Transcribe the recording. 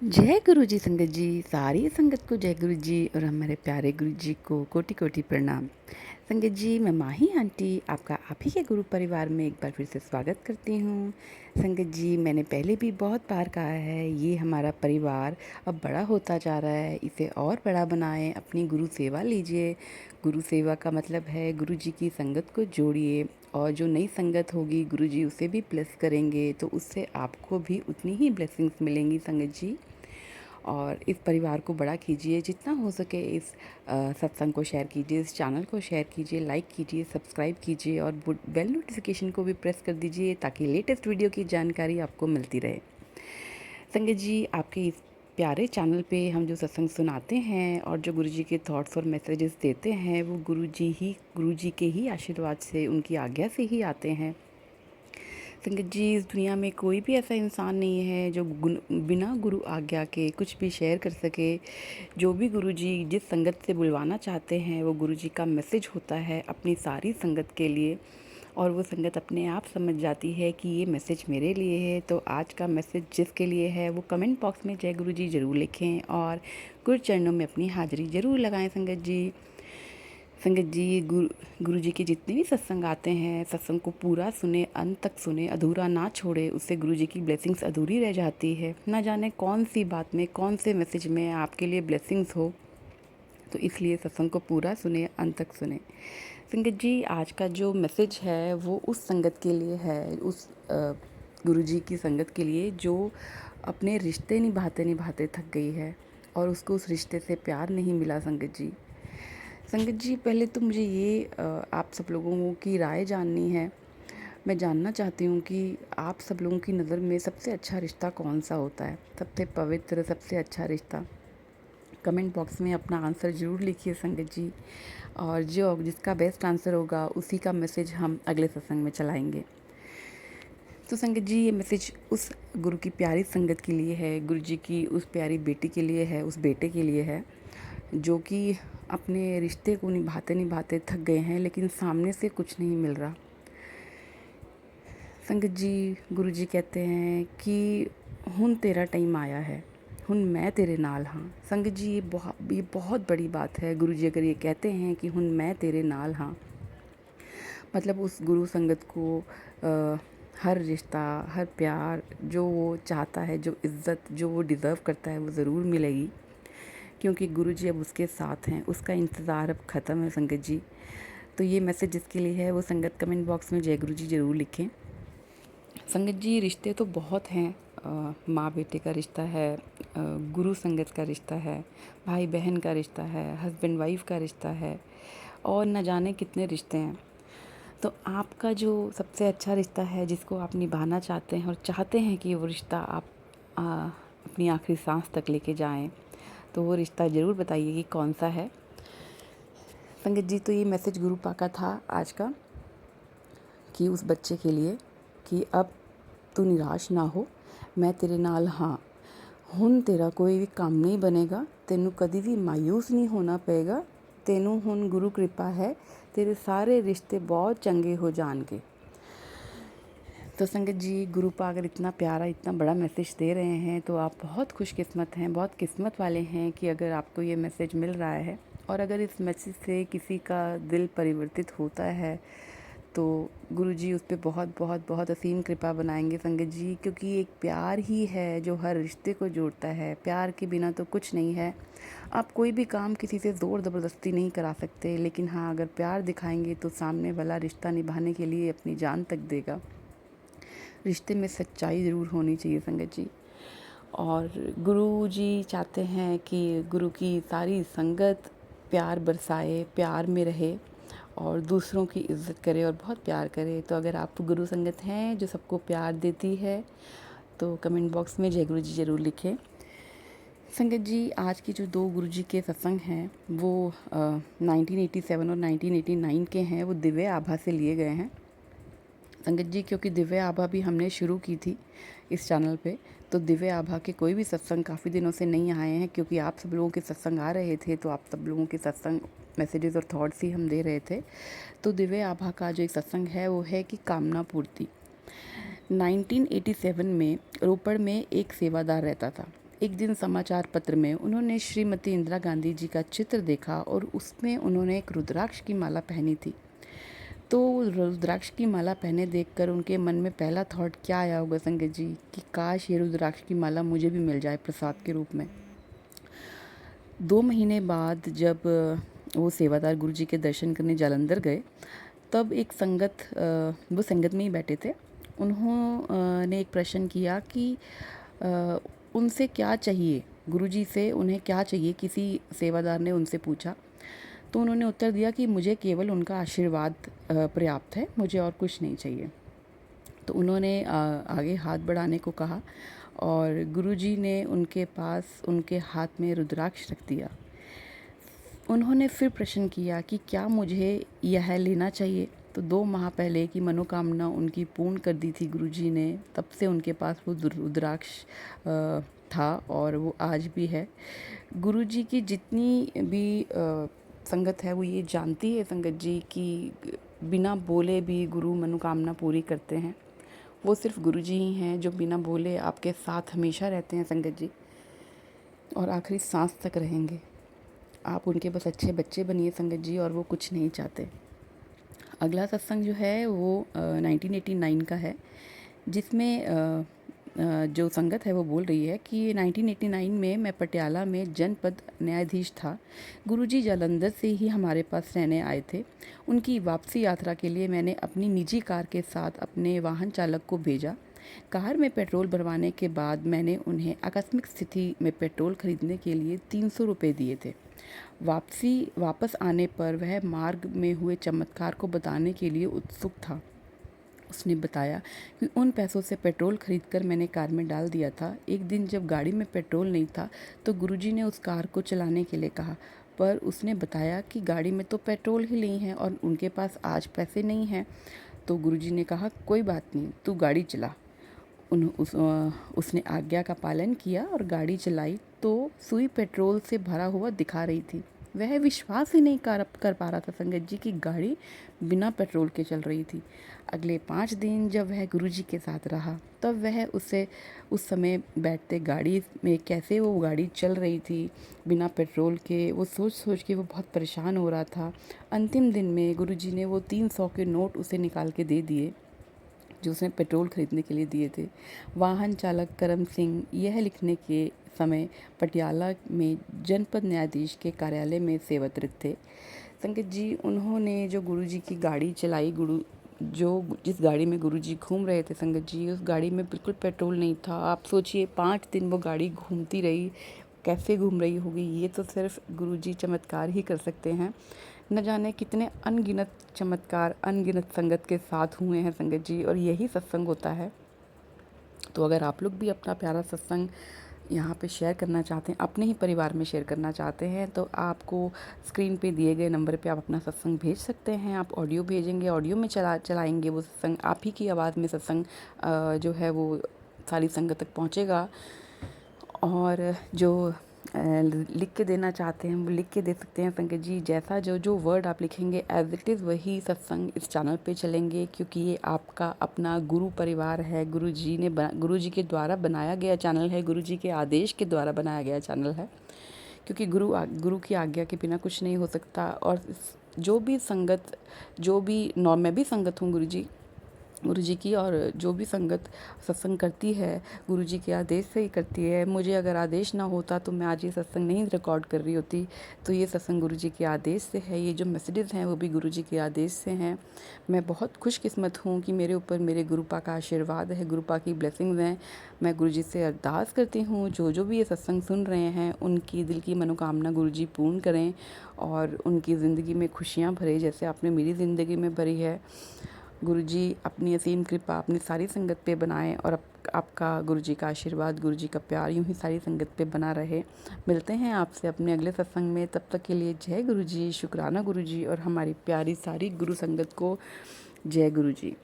जय गुरु जी संगत जी, सारी संगत को जय गुरु जी और हमारे प्यारे गुरु जी को कोटि कोटि प्रणाम। संगत जी, मैं माही आंटी आपका आप ही के गुरु परिवार में एक बार फिर से स्वागत करती हूँ। संगत जी, मैंने पहले भी बहुत बार कहा है, ये हमारा परिवार अब बड़ा होता जा रहा है, इसे और बड़ा बनाएं, अपनी गुरु सेवा लीजिए। गुरु सेवा का मतलब है गुरु जी की संगत को जोड़िए और जो नई संगत होगी गुरु जी उसे भी ब्लेस करेंगे, तो उससे आपको भी उतनी ही ब्लेसिंग्स मिलेंगी संगत जी। और इस परिवार को बड़ा कीजिए, जितना हो सके इस सत्संग को शेयर कीजिए, इस चैनल को शेयर कीजिए, लाइक कीजिए, सब्सक्राइब कीजिए और बेल नोटिफिकेशन को भी प्रेस कर दीजिए ताकि लेटेस्ट वीडियो की जानकारी आपको मिलती रहे। संगत जी, आपके इस प्यारे चैनल पे हम जो सत्संग सुनाते हैं और जो गुरु जी के थॉट्स और मैसेजेस देते हैं वो गुरु जी के ही आशीर्वाद से, उनकी आज्ञा से ही आते हैं। संगत जी, इस दुनिया में कोई भी ऐसा इंसान नहीं है जो बिना गुरु आज्ञा के कुछ भी शेयर कर सके। जो भी गुरु जी जिस संगत से बुलवाना चाहते हैं वो गुरु जी का मैसेज होता है अपनी सारी संगत के लिए, और वो संगत अपने आप समझ जाती है कि ये मैसेज मेरे लिए है। तो आज का मैसेज जिसके लिए है वो कमेंट बॉक्स में जय गुरु जी ज़रूर लिखें और गुरु चरणों में अपनी हाज़िरी ज़रूर लगाएं। संगत जी, संगत जी, गुरु जी के जितने भी सत्संग आते हैं, सत्संग को पूरा सुने, अंत तक सुने, अधूरा ना छोड़े, उससे गुरु जी की ब्लेसिंग्स अधूरी रह जाती है। ना जाने कौन सी बात में, कौन से मैसेज में आपके लिए ब्लेसिंग्स हो, तो इसलिए सत्संग को पूरा सुने, अंत तक सुने। संगत जी, आज का जो मैसेज है वो उस संगत के लिए है, उस गुरु जी की संगत के लिए जो अपने रिश्ते निभाते निभाते थक गई है और उसको उस रिश्ते से प्यार नहीं मिला। संगत जी, संगत जी, पहले तो मुझे ये आप सब लोगों की राय जाननी है। मैं जानना चाहती हूँ कि आप सब लोगों की नज़र में सबसे अच्छा रिश्ता कौन सा होता है, सबसे पवित्र, सबसे अच्छा रिश्ता। कमेंट बॉक्स में अपना आंसर ज़रूर लिखिए संगत जी, और जो जिसका बेस्ट आंसर होगा उसी का मैसेज हम अगले सत्संग में चलाएंगे। तो संगत जी, ये मैसेज उस गुरु की प्यारी संगत के लिए है, गुरु जी की उस प्यारी बेटी के लिए है, उस बेटे के लिए है जो कि अपने रिश्ते को निभाते निभाते थक गए हैं लेकिन सामने से कुछ नहीं मिल रहा। संगत जी, गुरु जी कहते हैं कि हुन तेरा टाइम आया है, हुन मैं तेरे नाल हाँ। संगत जी, ये बहुत बड़ी बात है। गुरु जी अगर ये कहते हैं कि हुन मैं तेरे नाल हाँ, मतलब उस गुरु संगत को हर रिश्ता, हर प्यार जो वो चाहता है, जो इज़्ज़त जो वो डिज़र्व करता है वो ज़रूर मिलेगी, क्योंकि गुरु जी अब उसके साथ हैं, उसका इंतज़ार अब ख़त्म है। संगत जी, तो ये मैसेज जिसके लिए है वो संगत कमेंट बॉक्स में जय गुरु जी ज़रूर लिखें। संगत जी, रिश्ते तो बहुत हैं। माँ बेटे का रिश्ता है, गुरु संगत का रिश्ता है, भाई बहन का रिश्ता है, हस्बैंड वाइफ का रिश्ता है, और न जाने कितने रिश्ते हैं। तो आपका जो सबसे अच्छा रिश्ता है जिसको आप निभाना चाहते हैं और चाहते हैं कि वो रिश्ता आप आ, अपनी आखिरी सांस तक लेके जाएं, तो वो रिश्ता ज़रूर बताइए कि कौन सा है। संगत जी, तो ये मैसेज गुरु पा का था आज का, कि उस बच्चे के लिए कि अब तू निराश ना हो, मैं तेरे नाल हाँ। हुन तेरा कोई भी काम नहीं बनेगा, तेनू कभी भी मायूस नहीं होना पेगा, तेनू हुन गुरु कृपा है, तेरे सारे रिश्ते बहुत चंगे हो जाएंगे। तो संगत जी, गुरु पा अगर इतना प्यारा, इतना बड़ा मैसेज दे रहे हैं तो आप बहुत खुशकिस्मत हैं, बहुत किस्मत वाले हैं कि अगर आपको ये मैसेज मिल रहा है। और अगर इस मैसेज से किसी का दिल परिवर्तित होता है तो गुरु जी उस पर बहुत बहुत बहुत असीम कृपा बनाएंगे संगत जी, क्योंकि एक प्यार ही है जो हर रिश्ते को जोड़ता है। प्यार के बिना तो कुछ नहीं है। आप कोई भी काम किसी से ज़ोर ज़बरदस्ती नहीं करा सकते, लेकिन हाँ, अगर प्यार दिखाएंगे तो सामने वाला रिश्ता निभाने के लिए अपनी जान तक देगा। रिश्ते में सच्चाई ज़रूर होनी चाहिए संगत जी। और गुरु जी चाहते हैं कि गुरु की सारी संगत प्यार बरसाए, प्यार में रहे और दूसरों की इज़्ज़त करे और बहुत प्यार करे। तो अगर आप गुरु संगत हैं जो सबको प्यार देती है तो कमेंट बॉक्स में जय गुरु जी ज़रूर लिखें। संगत जी, आज की जो दो गुरु जी के सत्संग हैं वो 1987 और 1989 के हैं, वो दिव्य आभा से लिए गए हैं। संगत जी, क्योंकि दिव्य आभा भी हमने शुरू की थी इस चैनल पे, तो दिव्य आभा के कोई भी सत्संग काफ़ी दिनों से नहीं आए हैं, क्योंकि आप सब लोगों के सत्संग आ रहे थे तो आप सब लोगों के सत्संग मैसेजेस और थॉट्स ही हम दे रहे थे। तो दिव्य आभा का जो एक सत्संग है वो है कि कामना पूर्ति। 1987 में रोपड़ में एक सेवादार रहता था। एक दिन समाचार पत्र में उन्होंने श्रीमती इंदिरा गांधी जी का चित्र देखा और उसमें उन्होंने एक रुद्राक्ष की माला पहनी थी। तो रुद्राक्ष की माला पहने देखकर उनके मन में पहला थॉट क्या आया होगा संगत जी, कि काश ये रुद्राक्ष की माला मुझे भी मिल जाए प्रसाद के रूप में। 2 महीने बाद जब वो सेवादार गुरुजी के दर्शन करने जालंधर गए, तब एक संगत वो संगत में ही बैठे थे। उन्होंने एक प्रश्न किया कि उनसे क्या चाहिए, गुरुजी से उन्हें क्या चाहिए, किसी सेवादार ने उनसे पूछा। तो उन्होंने उत्तर दिया कि मुझे केवल उनका आशीर्वाद पर्याप्त है, मुझे और कुछ नहीं चाहिए। तो उन्होंने आगे हाथ बढ़ाने को कहा और गुरुजी ने उनके पास उनके हाथ में रुद्राक्ष रख दिया। उन्होंने फिर प्रश्न किया कि क्या मुझे यह लेना चाहिए। तो 2 माह पहले की मनोकामना उनकी पूर्ण कर दी थी गुरुजी ने, तब से उनके पास वो रुद्राक्ष था और वो आज भी है। गुरुजी की जितनी भी संगत है वो ये जानती है संगत जी कि बिना बोले भी गुरु मनोकामना पूरी करते हैं। वो सिर्फ गुरुजी ही हैं जो बिना बोले आपके साथ हमेशा रहते हैं संगत जी, और आखिरी सांस तक रहेंगे। आप उनके बस अच्छे बच्चे बनिए संगत जी, और वो कुछ नहीं चाहते। अगला सत्संग जो है वो 1989 का है, जिसमें जो संगत है वो बोल रही है कि 1989 में मैं पटियाला में जनपद न्यायाधीश था। गुरुजी जालंधर से ही हमारे पास रहने आए थे। उनकी वापसी यात्रा के लिए मैंने अपनी निजी कार के साथ अपने वाहन चालक को भेजा। कार में पेट्रोल भरवाने के बाद मैंने उन्हें आकस्मिक स्थिति में पेट्रोल खरीदने के लिए 300 रुपये दिए थे। वापस आने पर वह मार्ग में हुए चमत्कार को बताने के लिए उत्सुक था। उसने बताया कि उन पैसों से पेट्रोल खरीदकर मैंने कार में डाल दिया था। एक दिन जब गाड़ी में पेट्रोल नहीं था तो गुरुजी ने उस कार को चलाने के लिए कहा, पर उसने बताया कि गाड़ी में तो पेट्रोल ही नहीं है और उनके पास आज पैसे नहीं हैं। तो गुरुजी ने कहा, कोई बात नहीं, तू गाड़ी चला। उसने आज्ञा का पालन किया और गाड़ी चलाई तो सुई पेट्रोल से भरा हुआ दिखा रही थी। वह विश्वास ही नहीं कर पा रहा था संगत जी की गाड़ी बिना पेट्रोल के चल रही थी। अगले 5 दिन जब वह गुरुजी के साथ रहा तब वह उसे उस समय बैठते गाड़ी में कैसे वो गाड़ी चल रही थी बिना पेट्रोल के, वो सोच सोच के वो बहुत परेशान हो रहा था। अंतिम दिन में गुरुजी ने वो 300 के नोट उसे निकाल के दे दिए जो उसने पेट्रोल खरीदने के लिए दिए थे। वाहन चालक करम सिंह यह लिखने के समय पटियाला में जनपद न्यायाधीश के कार्यालय में सेवारत थे। संगत जी, उन्होंने जो गुरुजी की गाड़ी चलाई, जिस गाड़ी में गुरुजी घूम रहे थे संगत जी, उस गाड़ी में बिल्कुल पेट्रोल नहीं था। आप सोचिए 5 दिन वो गाड़ी घूमती रही, कैसे घूम रही होगी, ये तो सिर्फ गुरुजी चमत्कार ही कर सकते हैं। न जाने कितने अनगिनत चमत्कार अनगिनत संगत के साथ हुए हैं संगत जी, और यही सत्संग होता है। तो अगर आप लोग भी अपना प्यारा सत्संग यहाँ पे शेयर करना चाहते हैं, अपने ही परिवार में शेयर करना चाहते हैं, तो आपको स्क्रीन पे दिए गए नंबर पे आप अपना सत्संग भेज सकते हैं। आप ऑडियो भेजेंगे, ऑडियो में चलाएंगे वो सत्संग, आप ही की आवाज़ में सत्संग जो है वो सारी संगत तक पहुँचेगा। और जो लिख के देना चाहते हैं वो लिख के दे सकते हैं संगत जी। जैसा जो वर्ड आप लिखेंगे एज इट इज़ वही सत्संग इस चैनल पे चलेंगे, क्योंकि ये आपका अपना गुरु परिवार है। गुरुजी के द्वारा बनाया गया चैनल है, गुरुजी के आदेश के द्वारा बनाया गया चैनल है, क्योंकि गुरु की आज्ञा के बिना कुछ नहीं हो सकता। और जो भी संगत मैं भी संगत हूँ गुरुजी की, और जो भी संगत सत्संग करती है गुरुजी के आदेश से ही करती है। मुझे अगर आदेश ना होता तो मैं आज ये सत्संग नहीं रिकॉर्ड कर रही होती। तो ये सत्संग गुरुजी के आदेश से है, ये जो मैसेजेस हैं वो भी गुरुजी के आदेश से हैं। मैं बहुत खुशकिस्मत हूँ कि मेरे ऊपर मेरे गुरुपा का आशीर्वाद है, गुरुपा की ब्लेसिंग्स हैं। मैं गुरुजी से अरदास करती हूँ जो भी ये सत्संग सुन रहे हैं उनकी दिल की मनोकामना गुरुजी पूर्ण करें और उनकी ज़िंदगी में खुशियाँ भरे, जैसे आपने मेरी ज़िंदगी में भरी है। गुरुजी अपनी असीम कृपा अपनी सारी संगत पे बनाएं और आपका गुरुजी का आशीर्वाद, गुरुजी का प्यार यूं ही सारी संगत पे बना रहे। मिलते हैं आपसे अपने अगले सत्संग में, तब तक के लिए जय गुरुजी, शुक्राना गुरुजी, और हमारी प्यारी सारी गुरु संगत को जय गुरुजी।